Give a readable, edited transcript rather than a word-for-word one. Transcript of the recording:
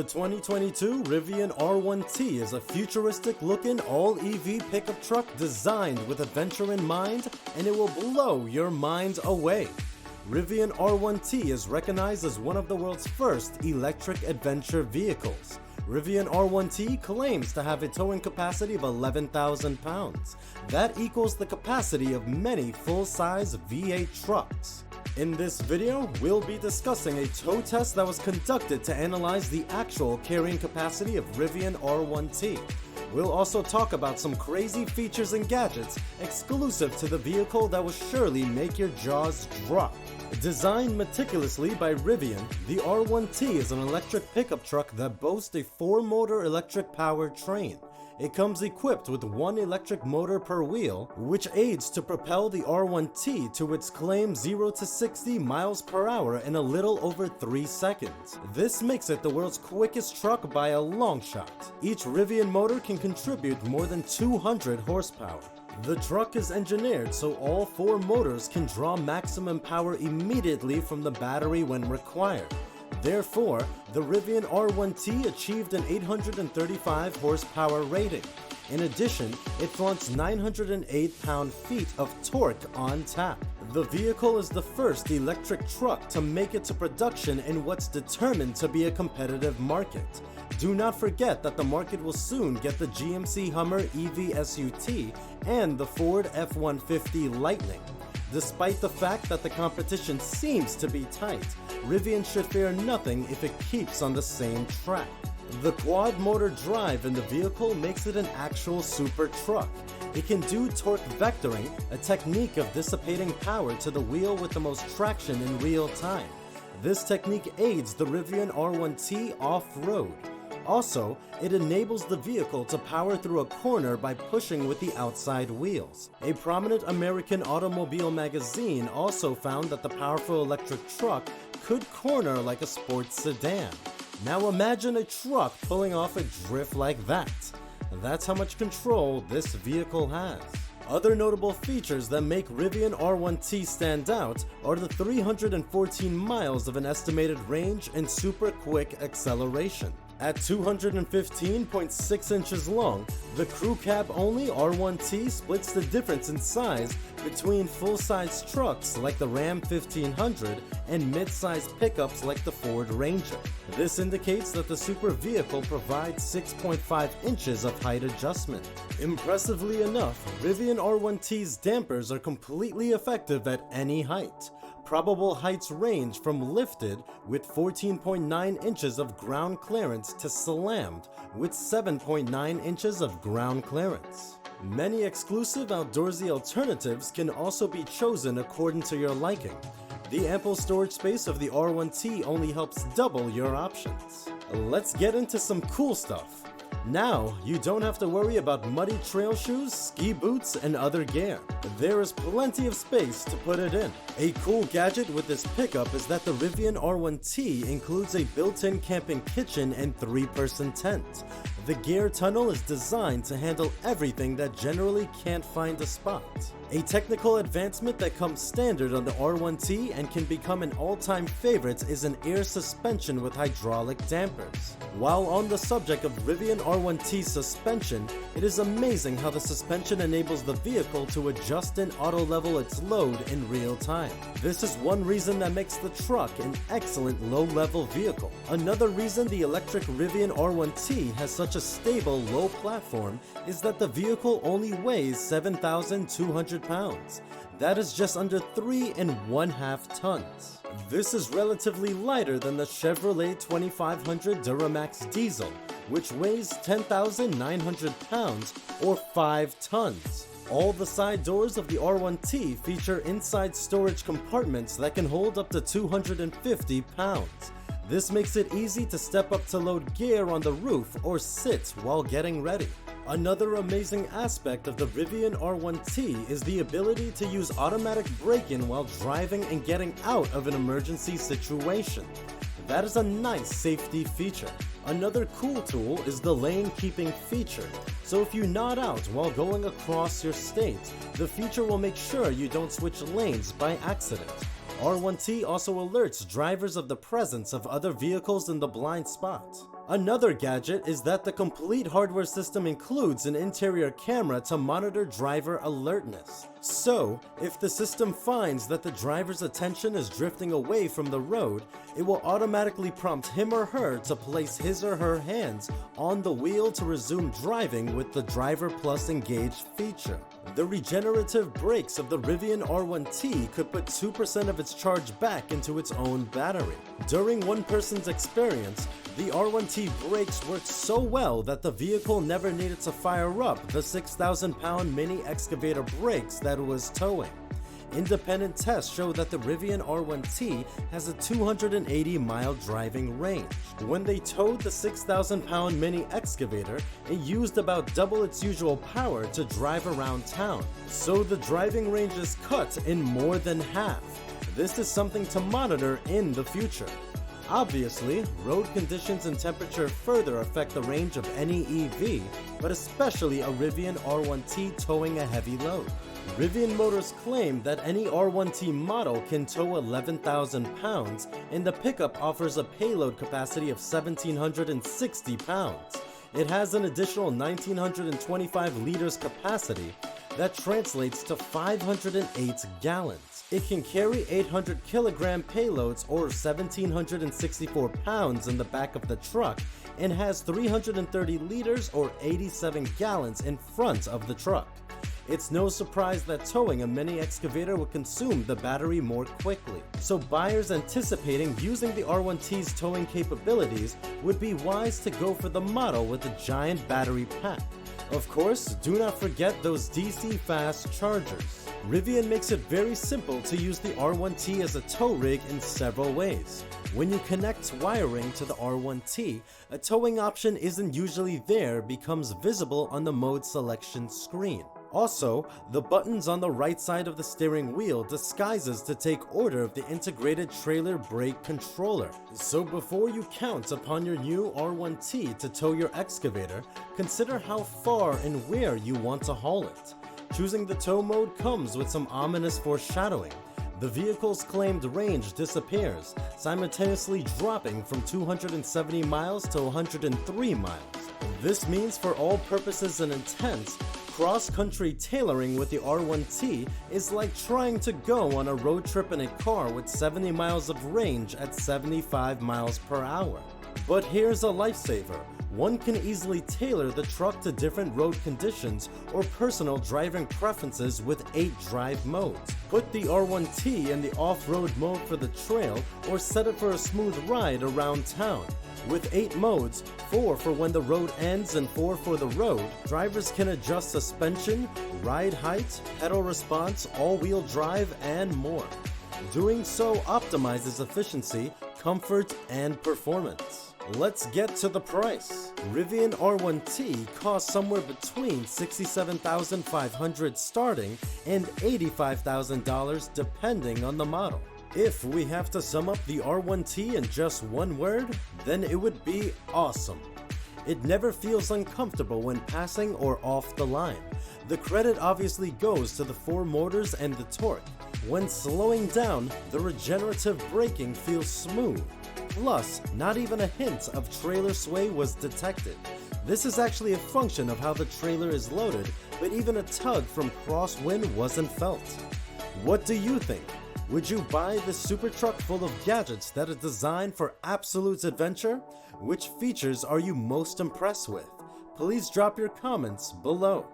The 2022 Rivian R1T is a futuristic-looking all-EV pickup truck designed with adventure in mind, and it will blow your mind away. Rivian R1T is recognized as one of the world's first electric adventure vehicles. Rivian R1T claims to have a towing capacity of 11,000 pounds. That equals the capacity of many full-size V8 trucks. In this video, we'll be discussing a tow test that was conducted to analyze the actual carrying capacity of Rivian R1T. We'll also talk about some crazy features and gadgets exclusive to the vehicle that will surely make your jaws drop. Designed meticulously by Rivian, the R1T is an electric pickup truck that boasts a 4-motor electric powertrain. It comes equipped with one electric motor per wheel, which aids to propel the R1T to its claimed 0 to 60 miles per hour in a little over 3 seconds. This makes it the world's quickest truck by a long shot. Each Rivian motor can contribute more than 200 horsepower. The truck is engineered so all 4 motors can draw maximum power immediately from the battery when required. Therefore, the Rivian R1T achieved an 835 horsepower rating. In addition, it flaunts 908 pound-feet of torque on tap. The vehicle is the first electric truck to make it to production in what's determined to be a competitive market. Do not forget that the market will soon get the GMC Hummer EV SUT and the Ford F-150 Lightning. Despite the fact that the competition seems to be tight, Rivian should fear nothing if it keeps on the same track. The quad-motor drive in the vehicle makes it an actual super truck. It can do torque vectoring, a technique of dissipating power to the wheel with the most traction in real time. This technique aids the Rivian R1T off-road. Also, it enables the vehicle to power through a corner by pushing with the outside wheels. A prominent American automobile magazine also found that the powerful electric truck could corner like a sports sedan. Now imagine a truck pulling off a drift like that. That's how much control this vehicle has. Other notable features that make Rivian R1T stand out are the 314 miles of an estimated range and super quick acceleration. At 215.6 inches long, the crew cab only R1T splits the difference in size between full-size trucks like the Ram 1500 and mid-size pickups like the Ford Ranger. This indicates that the super vehicle provides 6.5 inches of height adjustment. Impressively enough, Rivian R1T's dampers are completely effective at any height. Probable heights range from lifted with 14.9 inches of ground clearance to slammed with 7.9 inches of ground clearance. Many exclusive outdoorsy alternatives can also be chosen according to your liking. The ample storage space of the R1T only helps double your options. Let's get into some cool stuff. Now, you don't have to worry about muddy trail shoes, ski boots, and other gear. There is plenty of space to put it in. A cool gadget with this pickup is that the Rivian R1T includes a built-in camping kitchen and 3-person tent. The gear tunnel is designed to handle everything that generally can't find a spot. A technical advancement that comes standard on the R1T and can become an all-time favorite is an air suspension with hydraulic dampers. While on the subject of Rivian R1T suspension, it is amazing how the suspension enables the vehicle to adjust and auto-level its load in real time. This is one reason that makes the truck an excellent low-level vehicle. Another reason the electric Rivian R1T has such a stable low platform is that the vehicle only weighs 7,200 pounds. That is just under 3.5 tons. This is relatively lighter than the Chevrolet 2500 Duramax diesel, which weighs 10,900 pounds or 5 tons. All the side doors of the R1T feature inside storage compartments that can hold up to 250 pounds. This makes it easy to step up to load gear on the roof or sit while getting ready. Another amazing aspect of the Rivian R1T is the ability to use automatic braking while driving and getting out of an emergency situation. That is a nice safety feature. Another cool tool is the lane keeping feature. So if you nod out while going across your state, the feature will make sure you don't switch lanes by accident. R1T also alerts drivers of the presence of other vehicles in the blind spot. Another gadget is that the complete hardware system includes an interior camera to monitor driver alertness. So, if the system finds that the driver's attention is drifting away from the road, it will automatically prompt him or her to place his or her hands on the wheel to resume driving with the Driver Plus Engage feature. The regenerative brakes of the Rivian R1T could put 2% of its charge back into its own battery. During one person's experience, the R1T brakes worked so well that the vehicle never needed to fire up the 6,000-pound mini excavator brakes that it was towing. Independent tests show that the Rivian R1T has a 280-mile driving range. When they towed the 6,000-pound mini excavator, it used about double its usual power to drive around town, so the driving range is cut in more than half. This is something to monitor in the future. Obviously, road conditions and temperature further affect the range of any EV, but especially a Rivian R1T towing a heavy load. Rivian Motors claim that any R1T model can tow 11,000 pounds, and the pickup offers a payload capacity of 1,760 pounds. It has an additional 1,925 liters capacity. That translates to 508 gallons. It can carry 800 kilogram payloads or 1,764 pounds in the back of the truck and has 330 liters or 87 gallons in front of the truck. It's no surprise that towing a mini excavator would consume the battery more quickly, so buyers anticipating using the R1T's towing capabilities would be wise to go for the model with a giant battery pack. Of course, do not forget those DC fast chargers. Rivian makes it very simple to use the R1T as a tow rig in several ways. When you connect wiring to the R1T, a towing option isn't usually there, becomes visible on the mode selection screen. Also, the buttons on the right side of the steering wheel disguises to take order of the integrated trailer brake controller. So before you count upon your new R1T to tow your excavator, consider how far and where you want to haul it. Choosing the tow mode comes with some ominous foreshadowing. The vehicle's claimed range disappears, simultaneously dropping from 270 miles to 103 miles. This means for all purposes and intents, cross-country tailoring with the R1T is like trying to go on a road trip in a car with 70 miles of range at 75 miles per hour. But here's a lifesaver. One can easily tailor the truck to different road conditions or personal driving preferences with 8 drive modes. Put the R1T in the off-road mode for the trail or set it for a smooth ride around town. With 8 modes, 4 for when the road ends and 4 for the road, drivers can adjust suspension, ride height, pedal response, all-wheel drive, and more. Doing so optimizes efficiency, comfort, and performance. Let's get to the price. Rivian R1T costs somewhere between $67,500 starting and $85,000 depending on the model. If we have to sum up the R1T in just one word, then it would be awesome. It never feels uncomfortable when passing or off the line. The credit obviously goes to the 4 motors and the torque. When slowing down, the regenerative braking feels smooth. Plus, not even a hint of trailer sway was detected. This is actually a function of how the trailer is loaded, but even a tug from crosswind wasn't felt. What do you think? Would you buy this super truck full of gadgets that is designed for absolute adventure? Which features are you most impressed with? Please drop your comments below.